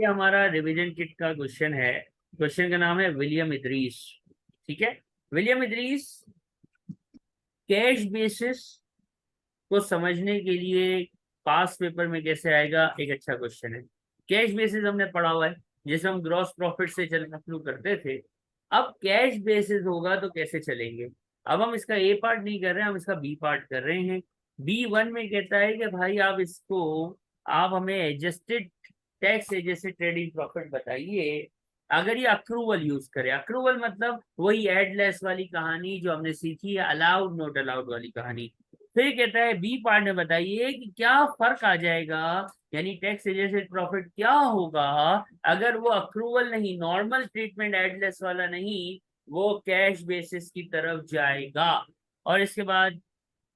ये हमारा revision kit का क्वेश्चन है। क्वेश्चन का नाम है विलियम इदरीस। ठीक है। विलियम इदरीस कैश बेसिस को समझने के लिए पास पेपर में कैसे आएगा, एक अच्छा क्वेश्चन है। कैश बेसिस हमने पढ़ा हुआ है, जिसे हम ग्रॉस प्रॉफिट से चलना शुरू करते थे। अब कैश बेसिस होगा तो कैसे चलेंगे। अब हम इसका ए पार्ट नहीं कर रहे हैं, हम इसका बी पार्ट कर रहे हैं। B1 में कहता है कि भाई आप हमें adjusted tax adjusted trading profit बताइए। अगर ये अक्रूवल यूज करें, अक्रूवल मतलब वही एड लेस वाली कहानी जो हमने सीखी है, अलाउड नोट अलाउड वाली कहानी। फिर कहता है बी पार्ट में बताइए कि क्या फर्क आ जाएगा, यानी टैक्स एडजस्टेड प्रॉफिट क्या होगा अगर वो अक्रूवल नहीं, नॉर्मल ट्रीटमेंट एडलेस वाला नहीं, वो कैश बेसिस की तरफ जाएगा। और इसके बाद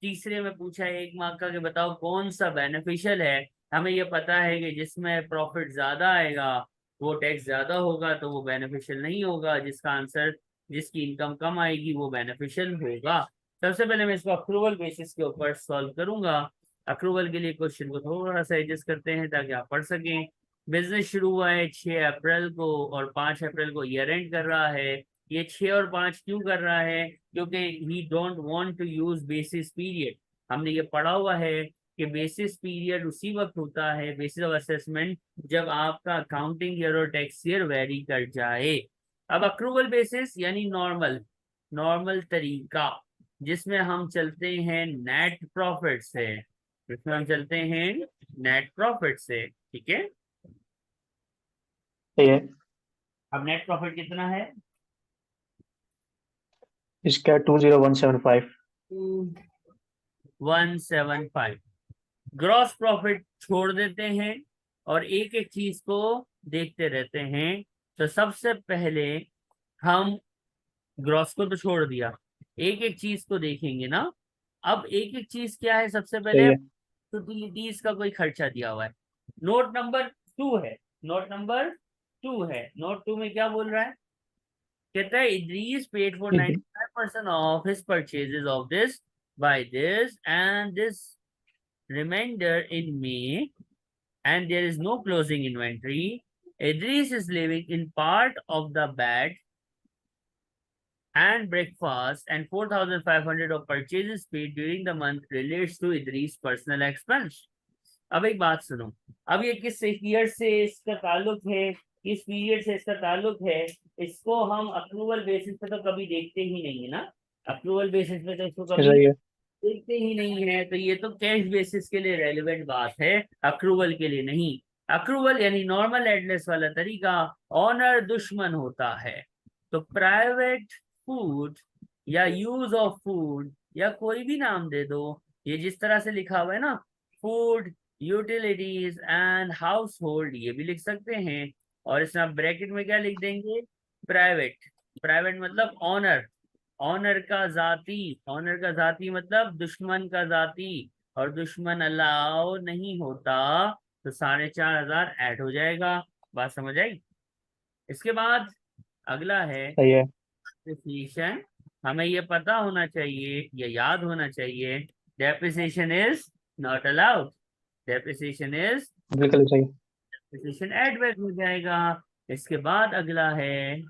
तीसरे में पूछा है 1 मार्क का कि बताओ कौन सा बेनिफिशियल है। हमें ये पता है कि जिसमें प्रॉफिट ज्यादा आएगा वो टैक्स ज्यादा होगा, तो वो बेनिफिशियल नहीं होगा। जिसका आंसर, जिसकी इनकम कम आएगी वो बेनिफिशियल होगा। सबसे पहले मैं इसको अप्रूवल बेसिस के ऊपर सॉल्व करूंगा। अप्रूवल के लिए क्वेश्चन को थोड़ा सा एडजस्ट करते हैं ताकि आप पढ़ सकें। बिजनेस शुरू हुआ है 6 अप्रैल को और 5 अप्रैल को ईयर एंड कर रहा है। ये 6 और 5 क्यों कर रहा है, क्योंकि he don't want to use basis period. हमने ये पढ़ा हुआ है कि बेसिस पीरियड उसी वक्त होता है, बेसिस ऑफ असेसमेंट, जब आपका अकाउंटिंग ईयर और टैक्स ईयर वेरी कर जाए। अब अक्रूवल बेसिस यानी नॉर्मल, नॉर्मल तरीका जिसमें हम चलते हैं नेट प्रॉफिट से, जिसमें हम चलते हैं नेट प्रॉफिट से। ठीक है। सही है। अब नेट प्रॉफिट कितना है? इसका 20175। 175। ग्रॉस प्रॉफिट छोड़ देते हैं और एक एक चीज को देखते रहते हैं। तो सबसे पहले हम ग्रॉस को तो छोड़ दिया, एक एक चीज को देखेंगे ना। अब एक एक चीज क्या है, सबसे पहले सही है। यूटिलिटीज का कोई खर्चा दिया हुआ है। नोट नंबर 2 है, नोट नंबर 2 है। नोट 2 में क्या बोल रहा है, कहता है Idris paid for hmm. 95% of his purchases of this by this and this remainder in May, and there is no closing inventory. Idris is living in part of the bed and breakfast, and 4,500 of purchases paid during the month relates to Idris' personal expense. अब एक बात सुनो, अब ये किस year से इसका ताल्लुक है, किस पीरियड से इसका ताल्लुक है, इसको हम अप्रूवल बेसिस पे तो कभी देखते ही नहीं है ना। अप्रूवल बेसिस पे तो इसको कभी सही है। देखते ही नहीं है, तो ये तो कैश बेसिस के लिए रेलिवेंट बात है, अक्रूवल के लिए नहीं। अक्रूवल यानी नॉर्मल एडलेस वाला तरीका, ऑनर दुश्मन होता है। तो प्राइवेट फूड या यूज ऑफ फूड या कोई भी नाम दे दो, ये जिस तरह से लिखा हुआ है ना, food utilities and house hold, ये भी लिख सकते हैं। और इसमें आप ब्रैकेट में क्या लिख देंगे, प्राइवेट। प्राइवेट मतलब ऑनर, ऑनर का जाती, ऑनर का जाती मतलब दुश्मन का जाती, और दुश्मन अलाउ नहीं होता। तो 4,500 ऐड हो जाएगा। बात समझ आई। इसके बाद अगला है सही है। डेप्रिसिएशन। हमें ये पता होना चाहिए, ये याद होना चाहिए, depreciation is not allowed. Depreciation is, बिल्कुल सही। डेप्रिसिएशन ऐड बैक हो जाएगा। इसके बाद अगला है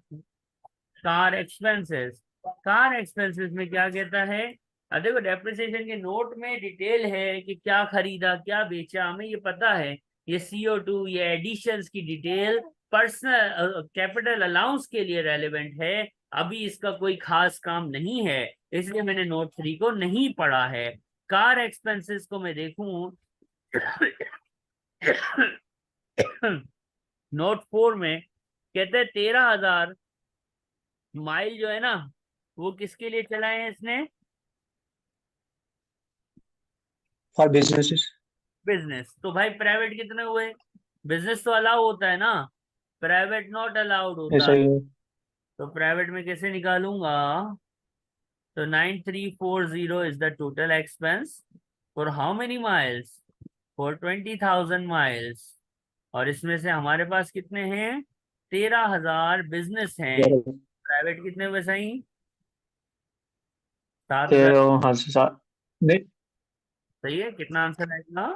कार एक्सपेंसेस। कार एक्सपेंसेस में क्या कहता है, अब देखो डेप्रिसिएशन के नोट में डिटेल है कि क्या खरीदा क्या बेचा, हमें ये पता है। ये CO2, ये एडिशंस की डिटेल पर्सनल कैपिटल अलाउंस के लिए रेलेवेंट है। अभी इसका कोई खास काम नहीं है, इसलिए मैंने नोट 3 को नहीं पढ़ा है। कार एक्सपेंसेस को मैं देखूं नोट 4 में कहते हैं 13,000 माइल जो है ना, वो किसके लिए चलाए हैं इसने, फॉर बिजनेसेस। बिजनेस। तो भाई प्राइवेट कितने हुए, बिजनेस तो अलाउ होता है ना, प्राइवेट नॉट अलाउड ये होता है। सही है। तो प्राइवेट में कैसे निकालूंगा, तो 9340 is the total expense for how many miles, for 20,000 miles. और इसमें से हमारे पास कितने हैं, 13,000 बिजनेस हैं। प्राइवेट कितने हुए सही, 7,000। 13, हाँ, 7। नहीं, सही है, कितना आंसर आएगा,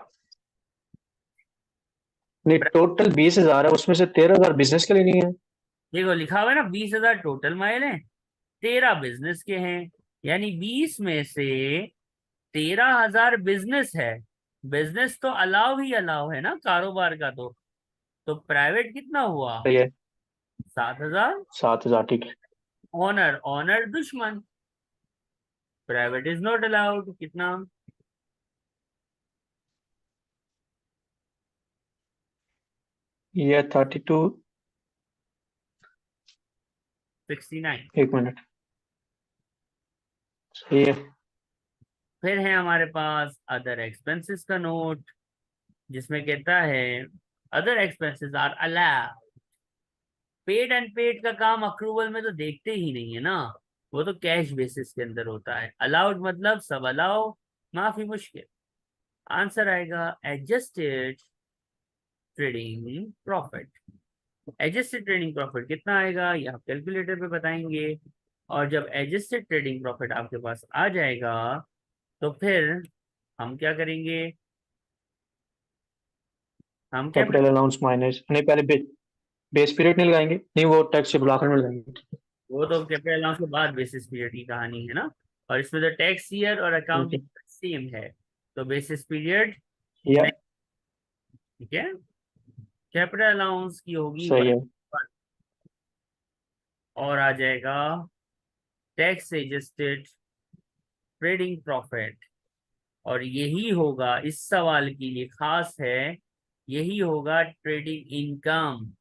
नहीं, टोटल 20,000 है, उसमें से 13,000 बिजनेस के लिए नहीं है। देखो लिखा हुआ है ना, 20,000 टोटल माइल है, 13 बिजनेस के हैं, यानी 20 में से 13,000 बिजनेस है। बिजनेस तो अलाउ ही अलाउ है ना कारोबार का, तो प्राइवेट कितना हुआ? सही है। 7,000। 7,000 ठीक है। ऑनर, ऑनर दुश्मन, प्राइवेट इज नॉट अलाउड, कितना? ये 32। 69। एक मिनट। सही है। फिर है हमारे पास अदर एक्सपेंसेस का नोट, जिसमें कहता है other expenses are allowed. Paid and paid का काम अक्रूवल में तो देखते ही नहीं है ना, वो तो कैश बेसिस के अंदर होता है। अलाउड मतलब सब अलाउ, माफी मुश्किल। आंसर आएगा adjusted trading profit. Adjusted trading profit कितना आएगा ये आप कैलकुलेटर पे बताएंगे। और जब एडजस्टेड ट्रेडिंग प्रॉफिट आपके पास आ जाएगा, तो फिर हम क्या करेंगे? हम क्या, कैपिटल अलाउंस माइनस, नहीं पहले बेस पीरियड नहीं लगाएंगे, नहीं वो टैक्स से बुलाकर में लगाएंगे। वो तो कैपिटल अलाउंस के बाद बेसिस पीरियड की कहानी है ना, और इसमें तो टैक्स ईयर और ठीक है। अकाउंटिंग सेम है, तो बेसिस पीरियड या नहीं। ठीक है, कैपिटल अलाउंस की होगी सही है। 1, और आ जाएगा टैक्स एडजस्टेड ट्रेडिंग प्रॉफिट। और यही होगा इस सवाल के लिए खास है, यही होगा ट्रेडिंग इनकम।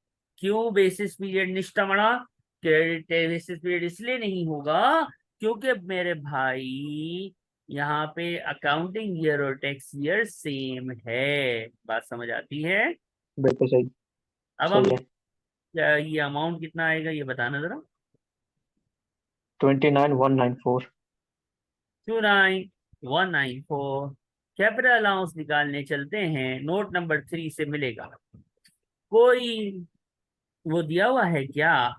क्यों बेसिस पीरियड निष्ठा? क्रेडिट बेसिस पीरियड इसलिए नहीं होगा क्योंकि मेरे भाई यहाँ पे अकाउंटिंग ईयर और टैक्स ईयर सेम है। बात समझ आती है? बिल्कुल सही। अब हम सही है। ये अमाउंट कितना आएगा ये बताना जरा। 29,194। 29,194। कैपिटल अलाउंस निकालने चलते हैं, नोट नंबर 3 से मिलेगा। कोई वो दिया हुआ है क्या,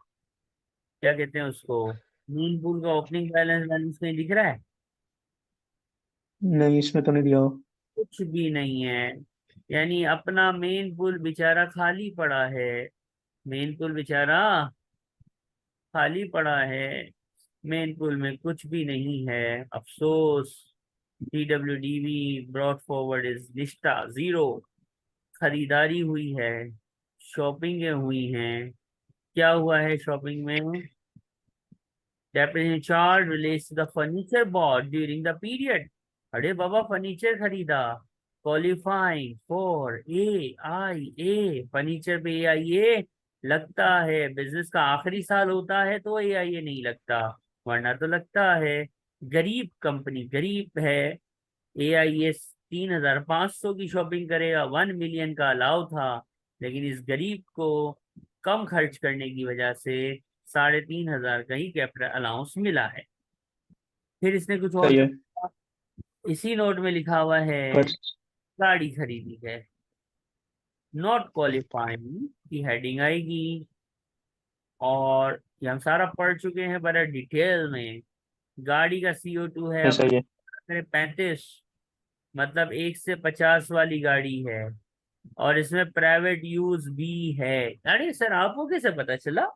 क्या कहते हैं उसको, मीन पूल का ओपनिंग बैलेंस बैलेंस कहीं दिख रहा है? नहीं, इसमें तो नहीं दिया हो। कुछ भी नहीं है, यानी अपना मेन पुल बेचारा खाली पड़ा है। मेन पुल बेचारा खाली पड़ा है, मेन पुल में कुछ भी नहीं है, अफसोस। TWDB ब्रॉट फॉरवर्ड इज लिस्टा जीरो। खरीदारी हुई है, शॉपिंगें हुई हैं। क्या हुआ है शॉपिंग में? Depreciation charge relates to the furniture bought during the period। अरे बाबा फर्नीचर खरीदा, क्वालिफाइंग फॉर AIA, फर्नीचर पे AIA लगता है। बिजनेस का आखिरी साल होता है तो AIA नहीं लगता, वरना तो लगता है। गरीब कंपनी गरीब है, AIA 3,500 की शॉपिंग करेगा, 1 मिलियन का अलाउ था, लेकिन इस गरीब को कम खर्च करने की वजह से 3,500 का ही कैपिटल अलाउंस मिला है। फिर इसने कुछ और सही है। कहा, इसी नोट में लिखा हुआ है पर गाड़ी खरीदी है, नॉट क्वालिफाइंग की हेडिंग आएगी। और ये हम सारा पढ़ चुके हैं बड़ा डिटेल में। गाड़ी का CO2 है नहीं, अपना सही है। 35, मतलब 1 से 50 वाली गाड़ी है, और इसमें प्राइवेट यूज भी है। अरे सर आपको कैसे पता चला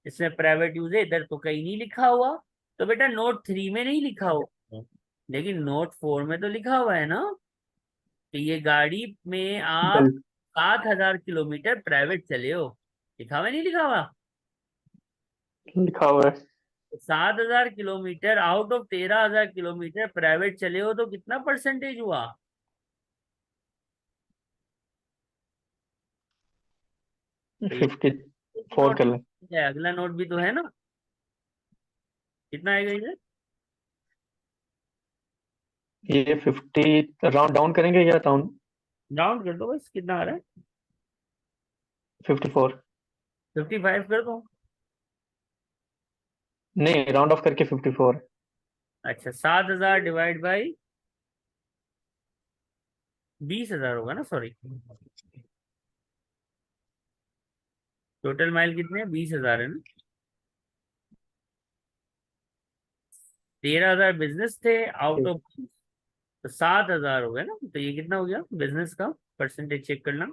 इसमें प्राइवेट यूज है? इधर तो कहीं नहीं लिखा हुआ। तो बेटा नोट 3 में नहीं लिखा हुआ, लेकिन नोट 4 में तो लिखा हुआ है ना, कि ये गाड़ी में आप बिल 7,000 किलोमीटर प्राइवेट चले हो। लिखा हुआ नहीं लिखा हुआ? लिखा हुआ है। 7,000 kilometre out of 13,000 kilometre private चले हो, तो कितना परसेंटेज हुआ? 1। 54 नोट कर लें। है, अगला नोट भी तो है ना, कितना आएगा ये? ये 50 राउंड डाउन करेंगे या राउंड? राउंड कर दो बस, कितना आ रहा है? 54। 55 कर दो। नहीं, राउंड ऑफ करके 54। अच्छा, 7,000 डिवाइड बाई 20,000 होगा ना, सॉरी। टोटल माइल कितने हैं? 20,000 है ना। 13,000 बिजनेस थे आउट ठीक। ऑफ, तो 7,000 हो गए ना, तो ये कितना हो गया बिजनेस का? परसेंटेज चेक करना।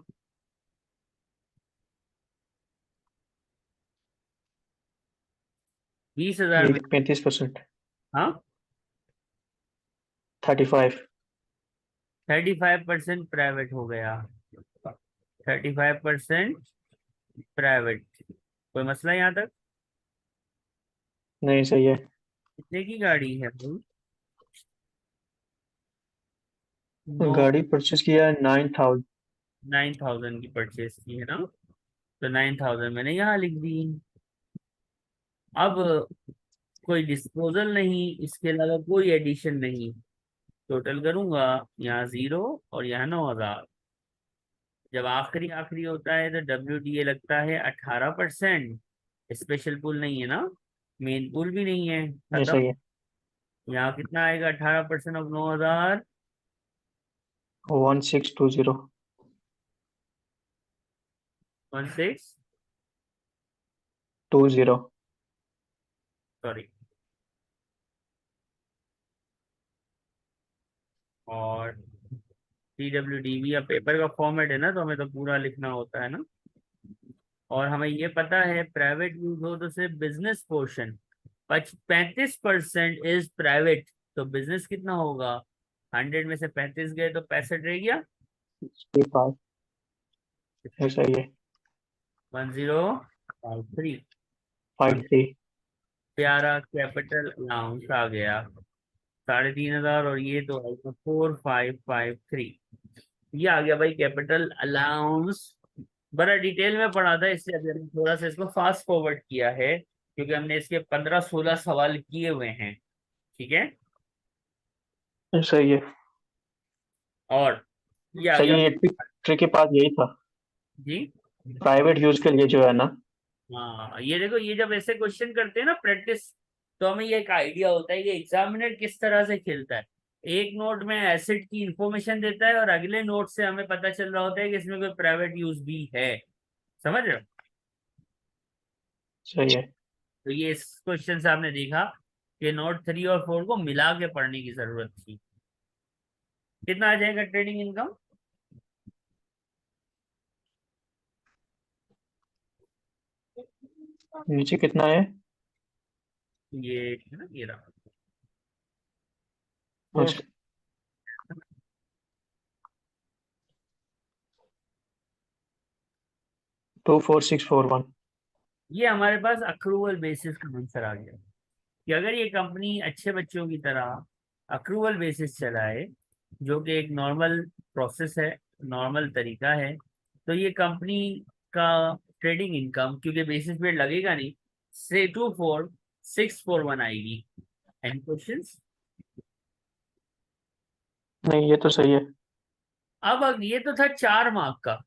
20,000 में। 35%। हाँ 35। 35% प्राइवेट हो गया, 35% प्राइवेट। कोई मसला यहाँ तक? नहीं सही है। कितने की गाड़ी है भाई? नो, गाड़ी परचेस किया है 9,000। 9,000 की परचेज की है ना, तो 9,000 मैंने यहाँ लिख दी। अब कोई डिस्पोजल नहीं, इसके अलावा कोई एडिशन नहीं। टोटल करूंगा, यहाँ 0 और यहाँ 9,000। जब आखिरी आखिरी होता है तो WDA लगता है 18%। स्पेशल पूल नहीं है ना, मेन पूल भी नहीं है, नहीं खत्म। सही है। यहाँ कितना आएगा 18% ऑफ 9,000? 1620। 16, 20। सॉरी। और TWDB या पेपर का फॉर्मेट है ना, तो हमें तो पूरा लिखना होता है ना। और हमें ये पता है प्राइवेट यूज हो तो सिर्फ बिजनेस पोर्शन, 35% इज प्राइवेट। तो बिजनेस कितना होगा? 100 में से 35 गए तो 65 रह गया। 65। नहीं सही है। 1053। और 53। प्यारा कैपिटल अलाउंस आ गया 3,500, और ये तो है 4553। ये आ गया भाई कैपिटल अलाउंस। बड़ा डिटेल में पढ़ा था, इसलिए अभी हमने थोड़ा सा इसको फास्ट फॉरवर्ड किया है, क्योंकि हमने इसके 15-16 सवाल किए हुए हैं। ठीक है। नहीं सही है। और ये आ सही गया। है, ये ट्रिक के पास यही था। जी। प्राइवेट यूज के लिए जो है ना। हाँ ये देखो, ये जब ऐसे क्वेश्चन करते हैं ना प्रैक्टिस, तो हमें ये एक आइडिया होता है कि एग्जामिनर किस तरह से खेलता है। एक नोट में एसिड की इंफॉर्मेशन देता है, और अगले नोट से हमें पता चल रहा होता है कि इसमें कोई प्राइवेट यूज भी है। समझ रहे हो? सही है। तो ये इस क्वेश्चन से आपने देखा कि नोट 3 और 4 को मिला के पढ़ने की जरूरत थी। कितना आ जाएगा ट्रेडिंग इनकम? नीचे कितना है? ये है ना, ये रहा। अच्छा। 24641। ये हमारे पास अक्रूवल बेसिस का आंसर आ गया, कि अगर ये कंपनी अच्छे बच्चों की तरह अक्रूवल बेसिस चलाए, जो कि एक नॉर्मल प्रोसेस है, नॉर्मल तरीका है, तो ये कंपनी का ट्रेडिंग इनकम, क्योंकि बेसिस पे लगेगा नहीं, से 24641 आएगी। Any questions? नहीं ये तो सही है। अब ये तो था 4 मार्क का।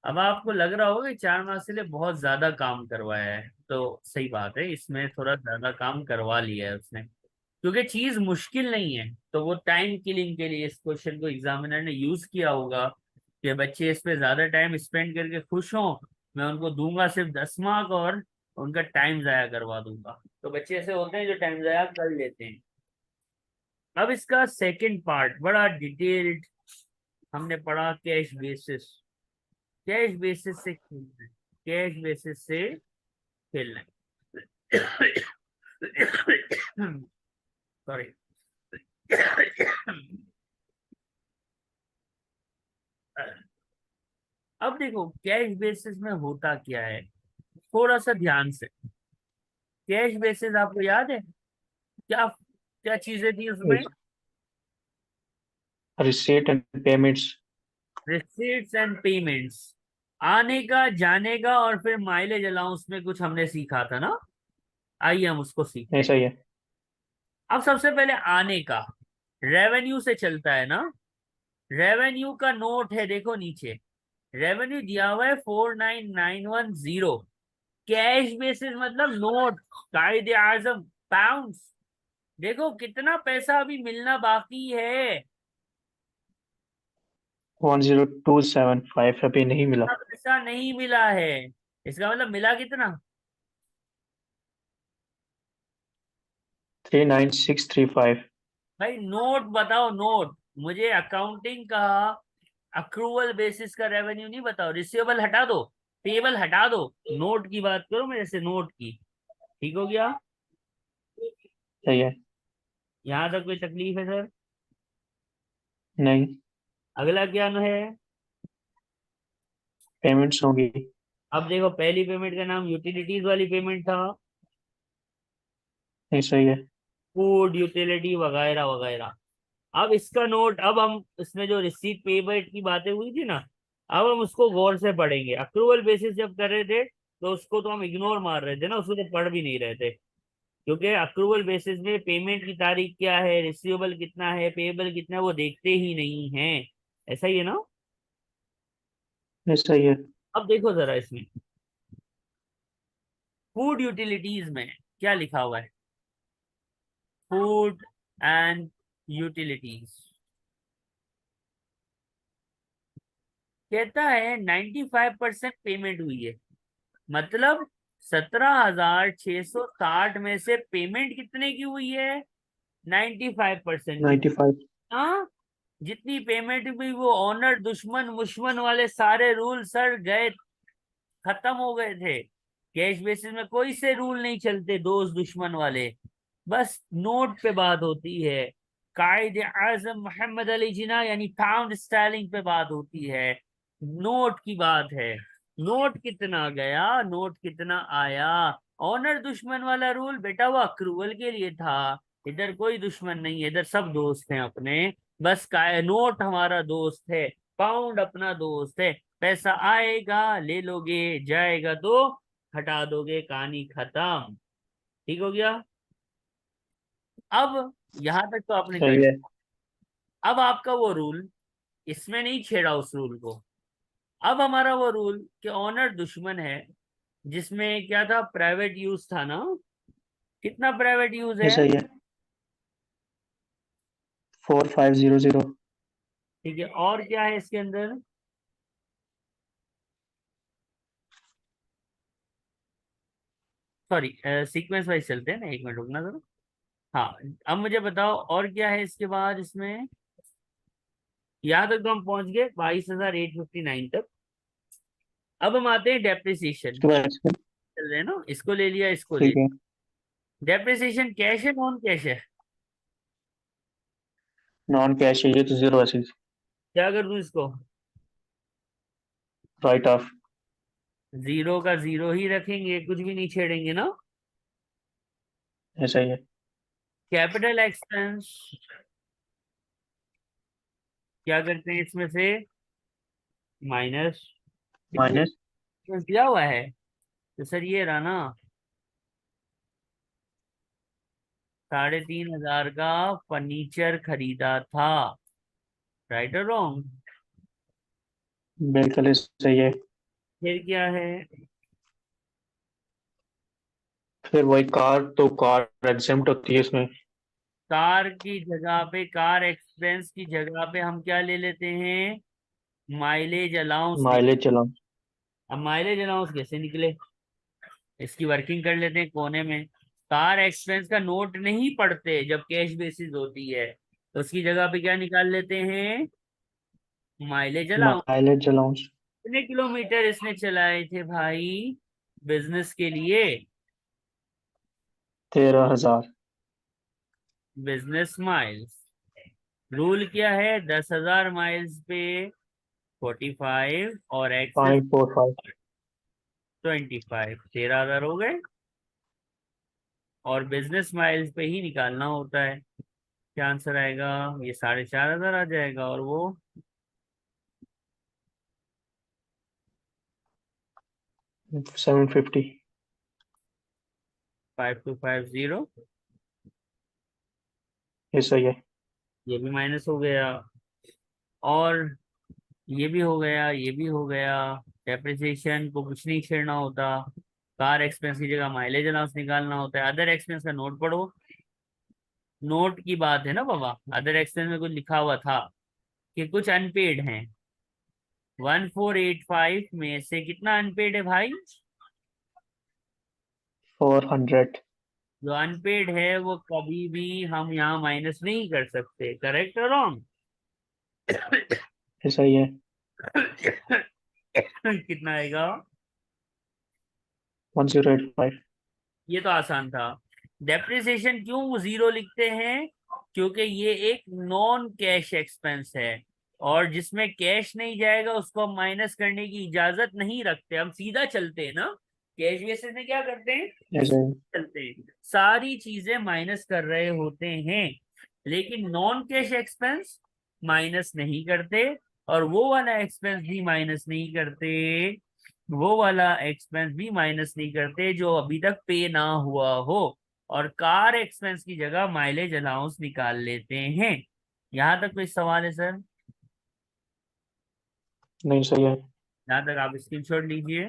अब आपको लग रहा होगा कि 4 मार्क्स के लिए बहुत ज्यादा काम करवाया है, तो सही बात है, इसमें थोड़ा ज्यादा काम करवा लिया है उसने, क्योंकि चीज मुश्किल नहीं है। तो वो टाइम किलिंग के लिए इस क्वेश्चन को एग्जामिनर ने यूज किया होगा, कि बच्चे इस पे ज्यादा टाइम स्पेंड करके खुश हों, मैं उनको दूंगा सिर्फ 10 मार्क, और उनका टाइम जाया करवा दूंगा। तो बच्चे ऐसे होते हैं जो टाइम जाया कर लेते हैं। अब इसका सेकंड पार्ट बड़ा डिटेल्ड हमने पढ़ा, कैश बेसिस। कैश बेसिस से खेलना है, कैश बेसिस से खेलना है। सॉरी। अब देखो कैश बेसिस में होता क्या है, थोड़ा सा ध्यान से। कैश बेसिस आपको याद है क्या? क्या चीजें थी उसमें? Receipt and payments. Receipts and payments. आने का, जाने का, और फिर माइलेज अलाउंस में कुछ हमने सीखा था ना। आइए हम उसको सीखते नहीं हैं। सही है। अब सबसे पहले आने का, रेवेन्यू से चलता है ना। रेवेन्यू का नोट है, देखो नीचे रेवेन्यू दिया हुआ है 49,910। कैश बेसिस मतलब नोट, कायदे आजम, पाउंड्स। देखो कितना पैसा अभी मिलना बाकी है। 10275 अभी नहीं मिला। कितना पैसा नहीं मिला है, इसका मतलब मिला कितना? 39635। भाई नोट बताओ, नोट। मुझे अकाउंटिंग का अक्रूवल बेसिस का रेवेन्यू नहीं बताओ, रिसीवेबल हटा दो, पेबल हटा दो, नोट की बात करो मेरे से, नोट की। ठीक हो गया। सही है। यहाँ तक कोई तकलीफ है सर? नहीं। अगला क्या है? पेमेंट्स होगी। अब देखो, पहली पेमेंट का नाम यूटिलिटीज वाली पेमेंट था, नहीं, सही है। फूड यूटिलिटी वगैरह वगैरह। अब इसका नोट, अब हम इसमें जो रिसीट पेमेंट की बातें हुई थी ना, अब हम उसको गौर से पढ़ेंगे। अक्रूवल बेसिस जब कर रहे थे तो उसको तो हम इग्नोर मार रहे थे ना, उसको तो पढ़ भी नहीं रहे थे, क्योंकि अक्रूवल बेसिस में पेमेंट की तारीख क्या है, रिसीवेबल कितना है, पेएबल कितना है, वो देखते ही नहीं है। ऐसा ही है ना? नहीं, सही है। अब देखो जरा इसमें फूड यूटिलिटीज में क्या लिखा हुआ है। फूड एंड यूटिलिटीज कहता है 95% पेमेंट हुई है। मतलब 17,660 में से पेमेंट कितने की हुई है? 95% की। 95। हाँ, जितनी पेमेंट भी वो ऑनर दुश्मन मुश्मन वाले सारे रूल सर गए, खत्म हो गए थे। कैश बेसिस में कोई से रूल नहीं चलते दोस्त दुश्मन वाले, बस नोट पे बात होती है। कायदे आजम मोहम्मद अली जिना यानी पाउंड स्टाइलिंग पे बात होती है। नोट की बात है। नोट कितना गया, नोट कितना आया। ऑनर दुश्मन वाला रूल बेटा वो अक्रूवल के लिए था। इधर कोई दुश्मन नहीं है, इधर सब दोस्त हैं अपने। बस का नोट हमारा दोस्त है, पाउंड अपना दोस्त है। पैसा आएगा ले लोगे, जाएगा तो हटा दोगे, कहानी खत्म। ठीक हो गया? अब यहां तक तो आपने कर। सही है। अब आपका वो रूल, इसमें नहीं छेड़ा उस रूल को। अब हमारा वो रूल कि ऑनर दुश्मन है, जिसमें क्या था, प्राइवेट यूज था ना। कितना प्राइवेट यूज ये है? सही है। 4500। ठीक है, और क्या है इसके अंदर? सॉरी, सीक्वेंस वाइज चलते हैं ना, एक मिनट रुकना जरा। हाँ, अब मुझे बताओ और क्या है इसके बाद इसमें। यहाँ तक तो हम पहुंच गए 22,859 तक। अब हम आते हैं डेप्रिसिएशन। उसके बाद इसमें। चल रहे हैं ना, इसको ले लिया, इसको ले ठीक है। लिया। डेप्रिसिएशन कैश है नॉन कैश है? नॉन कैश है ये तो, जीरो ऐसे। क्या कर दूं इसको? Right of. जीरो का जीरो ही रखेंगे, कुछ भी नहीं छेड़ेंगे ना। ऐसा ही है। कैपिटल एक्सपेंस क्या करते हैं इसमें से? माइनस। कितने माइनस। expense दिया हुआ है? तो सर ये रहा ना, 3,500 का फर्नीचर खरीदा था। राइट और रॉन्ग? बिल्कुल सही है। फिर क्या है? फिर वही कार, तो कार एग्जेम्प्ट होती है इसमें। कार की जगह पे, कार एक्सपेंस की जगह पे हम क्या ले लेते हैं? माइलेज अलाउंस ले। माइलेज चलाओ। अब माइलेज अलाउंस कैसे निकले, इसकी वर्किंग कर लेते हैं कोने में। कार एक्सपेंस का नोट नहीं पढ़ते जब कैश बेसिस होती है, तो उसकी जगह पे क्या निकाल लेते हैं? Mileage allowance. Mileage allowance. कितने किलोमीटर इसने चलाए थे भाई बिजनेस के लिए? 13,000। Business miles. रूल क्या है? 10,000 माइल्स पे 45 और एक्सेस 545। 25, 13,000 हो गए। और बिजनेस माइल्स पे ही निकालना होता है। क्या आंसर आएगा? ये 4,500 आ जाएगा, और वो 750। 5250। ये सही है। ये भी माइनस हो गया, और ये भी हो गया, ये भी हो गया। डेप्रिसिएशन को कुछ नहीं छेड़ना होता। कार एक्सपेंस की जगह माइलेज अलाउंस निकालना होता है। अदर एक्सपेंस का नोट पढ़ो। नोट की बात है ना बाबा, अदर एक्सपेंस में कुछ लिखा हुआ था कि कुछ अनपेड हैं। 1485 में से कितना अनपेड है भाई? 400। जो अनपेड है वो कभी भी हम यहाँ माइनस नहीं कर सकते। करेक्ट और रॉन्ग? ये सही है। कितना आएगा? 1085। ये तो आसान था। डेप्रिसिएशन क्यों 0 लिखते हैं? क्योंकि ये एक नॉन कैश एक्सपेंस है, और जिसमें कैश नहीं जाएगा उसको हम माइनस करने की इजाजत नहीं रखते, हम सीधा चलते हैं ना। कैश बेसिस में क्या करते हैं? ऐसे चलते हैं, सारी चीजें माइनस कर रहे होते हैं, लेकिन नॉन कैश एक्सपेंस माइनस नहीं करते, और वो वाला एक्सपेंस भी माइनस नहीं करते, वो वाला एक्सपेंस भी माइनस नहीं करते जो अभी तक पे ना हुआ हो, और कार एक्सपेंस की जगह माइलेज अलाउंस निकाल लेते हैं। यहाँ तक कोई सवाल है सर? नहीं सही है। यहाँ तक आप स्क्रीनशॉट लीजिए।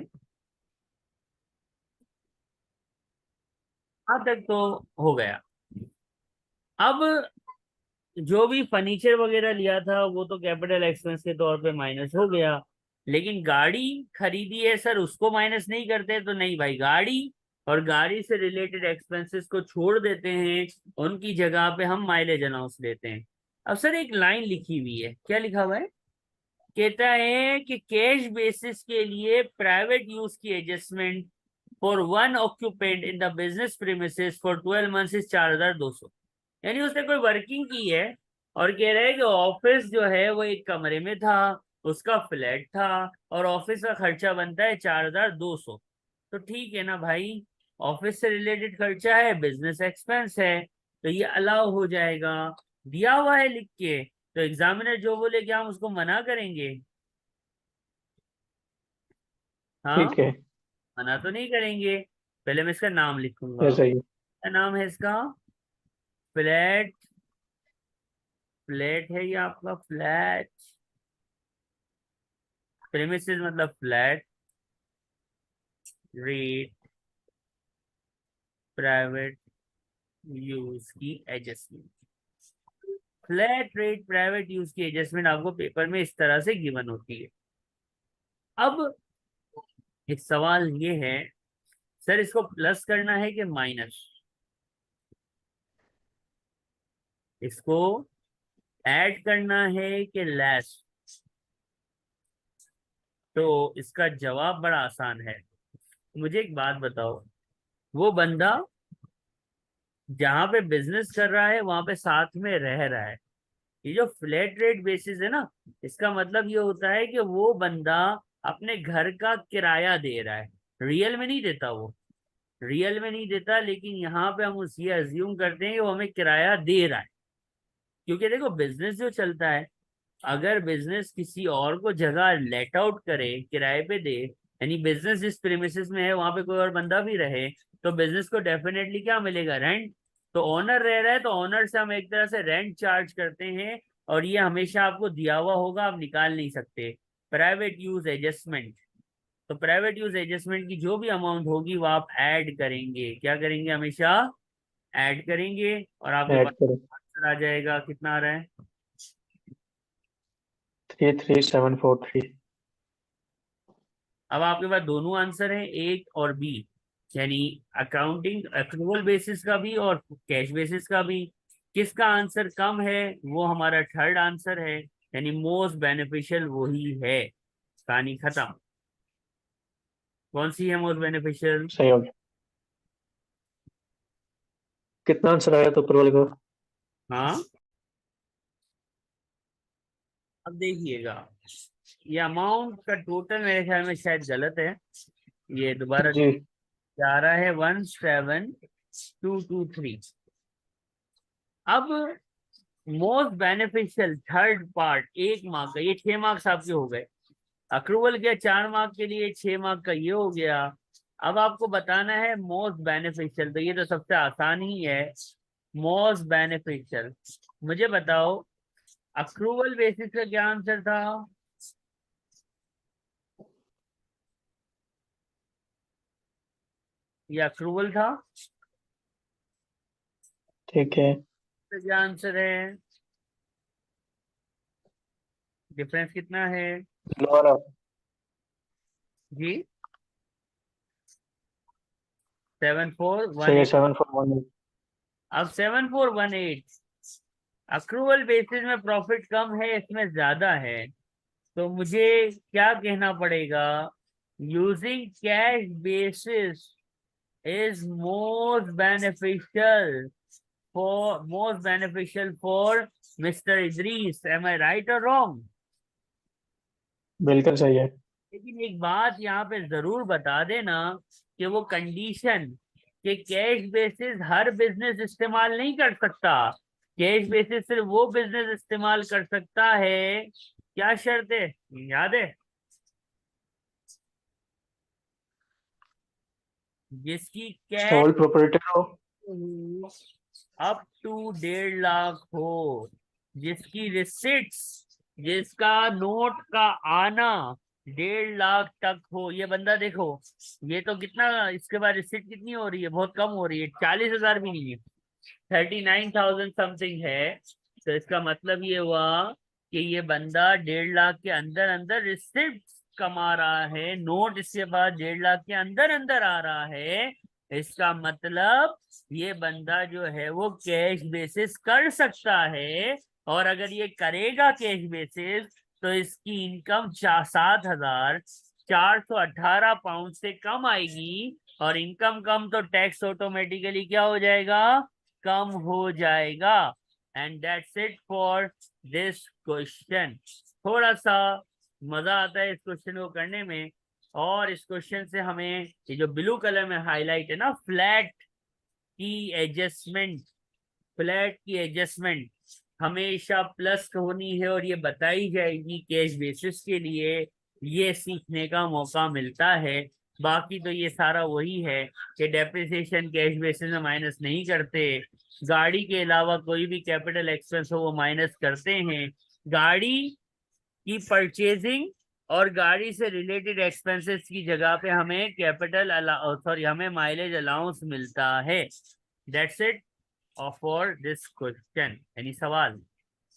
यहाँ तक तो हो गया। अब जो भी फर्नीचर वगैरह लिया था वो तो कैपिटल एक्सपेंस के तौर पे माइनस हो गया, लेकिन गाड़ी खरीदी है सर, उसको माइनस नहीं करते? तो नहीं भाई, गाड़ी और गाड़ी से रिलेटेड एक्सपेंसेस को छोड़ देते हैं, उनकी जगह पे हम माइलेज अलाउंस लेते हैं। अब सर एक लाइन लिखी हुई है, क्या लिखा हुआ है? कहता है कि कैश बेसिस के लिए प्राइवेट यूज की adjustment for one occupant in the business premises for 12 months is 4,200। यानी उसने कोई वर्किंग की है, और कह रहा है कि ऑफिस जो है वो एक कमरे में था, उसका फ्लैट था, और ऑफिस का खर्चा बनता है 4,200। तो ठीक है ना भाई, ऑफिस से रिलेटेड खर्चा है, बिजनेस एक्सपेंस है, तो ये अलाउ हो जाएगा, दिया हुआ है लिख के। तो एग्जामिनर जो बोले क्या हम उसको मना करेंगे? हाँ, ठीक है। मना तो नहीं करेंगे। पहले मैं इसका नाम लिखूंगा, ऐसा ही है। क्या नाम है इसका? फ्लैट, फ्लैट है ये आपका, फ्लैट प्रेमिसेस मतलब फ्लैट रेट प्राइवेट यूज की adjustment. Flat rate private use की एडजस्टमेंट आपको पेपर में इस तरह से गिवन होती है। अब एक सवाल ये है, सर इसको प्लस करना है कि माइनस? इसको ऐड करना है कि लेस? तो इसका जवाब बड़ा आसान है। मुझे एक बात बताओ, वो बंदा जहां पे बिजनेस कर रहा है वहां पे साथ में रह रहा है, ये जो फ्लैट रेट बेसिस है ना, इसका मतलब ये होता है कि वो बंदा अपने घर का किराया दे रहा है, रियल में नहीं देता वो, रियल में नहीं देता, लेकिन यहाँ पे हम उस ये अज्यूम करते हैं कि वो हमें किराया दे रहा है। क्योंकि देखो बिजनेस जो चलता है, अगर बिजनेस किसी और को जगह लेट आउट करे, किराए पे दे, यानी बिजनेस जिस प्रेमिसेस में है वहां पे कोई और बंदा भी रहे, तो बिजनेस को डेफिनेटली क्या मिलेगा? रेंट। तो ओनर रह रहा है तो ओनर से हम एक तरह से रेंट चार्ज करते हैं, और ये हमेशा आपको दिया हुआ होगा, आप निकाल नहीं सकते। प्राइवेट यूज एडजस्टमेंट, तो प्राइवेट यूज एडजस्टमेंट की जो भी अमाउंट होगी वो आप ऐड करेंगे, क्या करेंगे? हमेशा ऐड करेंगे, और आपके ऐड पास करो। आंसर आ जाएगा। कितना आ रहा है? 33743। अब आपके पास दोनों आंसर हैं, ए और बी, यानी अकाउंटिंग एक्रूवल बेसिस का भी और कैश बेसिस का भी। किसका आंसर कम है? वो हमारा थर्ड आंसर है, यानी मोस्ट बेनिफिशियल वही है। कहानी खत्म। कौन सी है मोस्ट बेनिफिशियल? सही हो गया। कितना आंसर आया तो ऊपर वाले को? हाँ, अब देखिएगा, ये अमाउंट का टोटल मेरे ख्याल में शायद गलत है, ये दोबारा जी। जा रहा है 17,223। अब most beneficial third part 1 mark का, ये 6 मार्क्स आपके हो गए। अक्रूवल किया 4 मार्क के लिए, 6 मार्क का ये हो गया। अब आपको बताना है मोस्ट बेनिफिशियल, तो ये तो सबसे आसान ही है। मोस्ट बेनिफिशियल, मुझे बताओ अक्रूवल बेसिस का क्या आंसर था? ये अक्रूवल था, ठीक है। तो क्या आंसर है? डिफरेंस कितना है दोबारा। जी? 7,418। सही है, 7418। अब 7,418 अक्रूवल बेसिस में प्रॉफिट कम है, इसमें ज्यादा है, तो मुझे क्या कहना पड़ेगा? Using cash basis is most beneficial for Mr. Idris. Am I right or wrong? बिल्कुल सही है। लेकिन एक बात यहाँ पे जरूर बता देना कि वो कंडीशन कि कैश बेसिस हर बिजनेस इस्तेमाल नहीं कर सकता। कैश बेसिस सिर्फ वो बिजनेस इस्तेमाल कर सकता है। क्या शर्त है याद है? जिसकी कैश सोल प्रोप्राइटर हो। अप टू 1.5 लाख हो, जिसकी रिसिट्स, जिसका नोट का आना 1.5 लाख तक हो। ये बंदा देखो, ये तो कितना, इसके बाद रिसिट कितनी हो रही है, बहुत कम हो रही है, 40,000 भी नहीं है, 39,000 समथिंग है। तो इसका मतलब ये हुआ कि ये बंदा 1.5 लाख के अंदर अंदर रिसिप्ट कमा रहा है, नोट इसके बाद 1.5 लाख के अंदर अंदर आ रहा है। इसका मतलब ये बंदा जो है वो कैश बेसिस कर सकता है। और अगर ये करेगा कैश बेसिस तो इसकी इनकम 7,418 पाउंड से कम आएगी। और इनकम कम तो टैक्स ऑटोमेटिकली क्या हो जाएगा, कम हो जाएगा। And that's it for this question. थोड़ा सा मजा आता है इस क्वेश्चन को करने में। और इस क्वेश्चन से हमें ये जो ब्लू कलर में हाईलाइट है ना, फ्लैट की एडजस्टमेंट, फ्लैट की एडजस्टमेंट हमेशा प्लस होनी है और ये बताई जाएगी कैश बेसिस के लिए, ये सीखने का मौका मिलता है। बाकी तो ये सारा वही है कि डेप्रिसिएशन कैश बेसिस में माइनस नहीं करते, गाड़ी के अलावा कोई भी कैपिटल एक्सपेंस हो वो माइनस करते हैं। गाड़ी की परचेजिंग और गाड़ी से रिलेटेड एक्सपेंसेस की जगह पे हमें हमें माइलेज अलाउंस मिलता है। That's it for this question. Any सवाल?